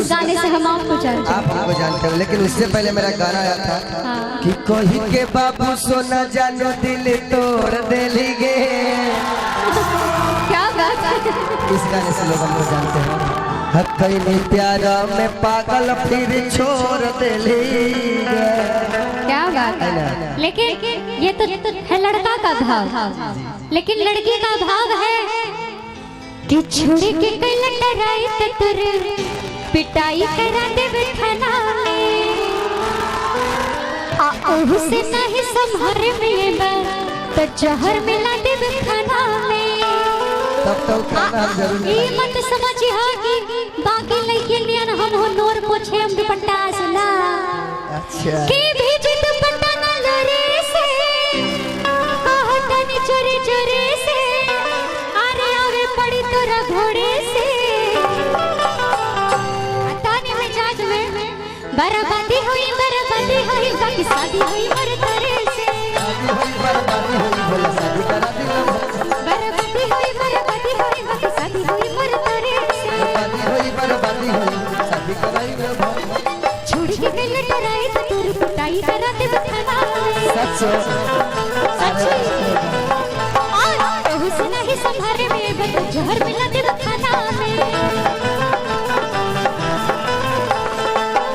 गाने से हम आपको जानते हैं। आप हमको जानते हो, लेकिन उससे पहले मेरा गाना आया था कि कोई के बाबू सोना जानो दिल तोड़ देली गे। क्या बात है। इस गाने से लोग हमको जानते हैं। हकनी प्यारा में पागल फिर छोड़ देली गे। क्या बात है। लेकिन ये तो है लड़का का भाव, लेकिन लड़की का भाव है कि छोड़ के कई लटराई तुर पिटाई करा देवे खाना में से नहीं संभारे मिले तो जहर मिला देवे खाना में। तब तो खाना जरूर ये मत समझी हो कि बाकी लड़के लिए हम हो नोर पोछे हम दुपट्टा सुना। अच्छा के भेज दुपट्टा ना लोरे से कहतनी चोरी चोरी से अरे आवे पड़ी तोरा घोड़े से। ताने में जाज में बर्बादी हुई बाकी शादी हुई मर तारे से। बर्बादी हुई बोला शादी करा दिल बर्बादी हुई बाकी शादी हुई मर तारे से। बर्बादी हुई शादी कराई लो। छोड़ के गई लटराई तो तोर पिटाई करा दे बखाना में। सच से नहीं संभारे में बत जहर मिला दे बखाना में।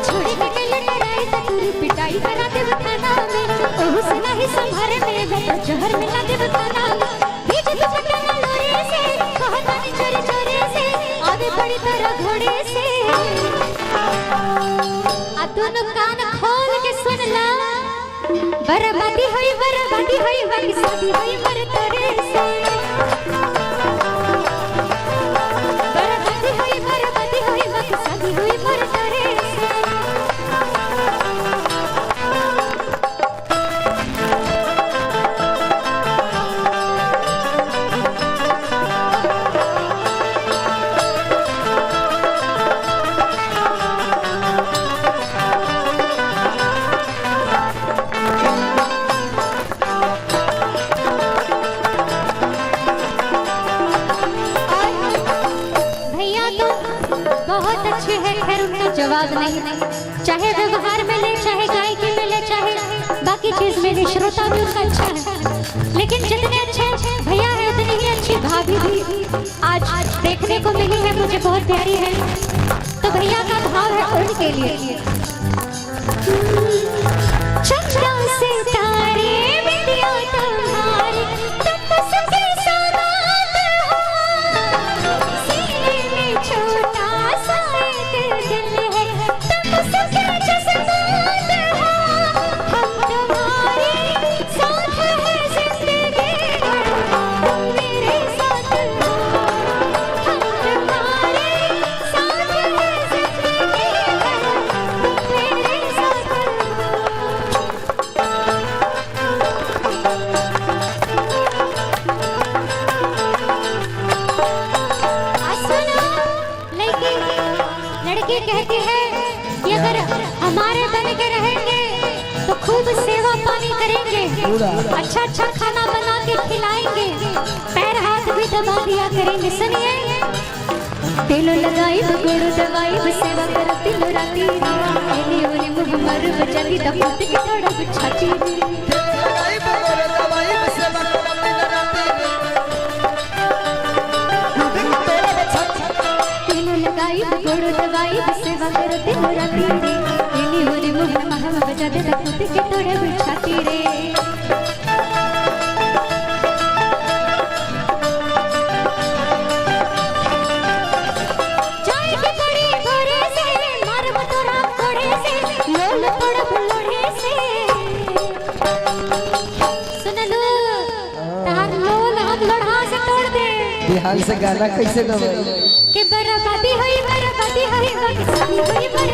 छोड़ के गई लटराई तो तोर पिटाई करा दे बखाना में। से नहीं संभारे में बत जहर मिला दे बखाना में। बीच दुपट्टा ना लोरे से कहता नहीं चोरी चोरी से आगे बड़ी तरह घोड़े से। दोनों कान खोल के सुन ला बर्बादी हुई बाकी शादी हुई मर तारे से। बर्बादी हुई बाकी शादी हुई मर तारे से। बहुत अच्छे हैं, खैर उनका जवाब नहीं, चाहे व्यवहार में ले चाहे गायकी में ले चाहे बाकी चीज में भी श्रोता भी उनका अच्छा है। लेकिन जितने अच्छे भैया है उतनी ही अच्छी भाभी भी आज देखने को मिली है, मुझे बहुत प्यारी है। तो भैया का भाव है उनके लिए। चंदा सितारे बिंदिया तुम्हारी तुम तो सबके सौगात हो। सीने में छोटा सा एक दिल है तुम तो सबके जज्बात हो। हम तुम्हारे साथ है जिंदगी तुम मेरे साथ हो। हम तुम्हारे साथ है जिंदगी तुम मेरे साथ हो। लड़की कहती है कि अगर हमारे बन के रहेंगे तो खूब सेवा पानी करेंगे, अच्छा अच्छा खाना बना के खिलाएंगे, पैर हाथ भी दबा दिया करेंगे। सुनिए दिल लगाई गुड़ दवाई सेवा कर दिल राती एनी ओनी मुँह मर बजाती दफत की थोड़ा बिछाती। गुड़ दवाई सेवा करो दिन राती रे एनी होली मुँह महम बजा दे दफत के थोड़ा बिछाती रे। जाएगी बड़ी घोड़े से मार बतोरा घोड़े से लोल तोड़ लोढ़े से। सुन लो तार लोल हम लोढ़ा से तोड़ दे। बिहार से गाना कैसे गवाई कि बर्बादी हुई बाकी शादी हुई मर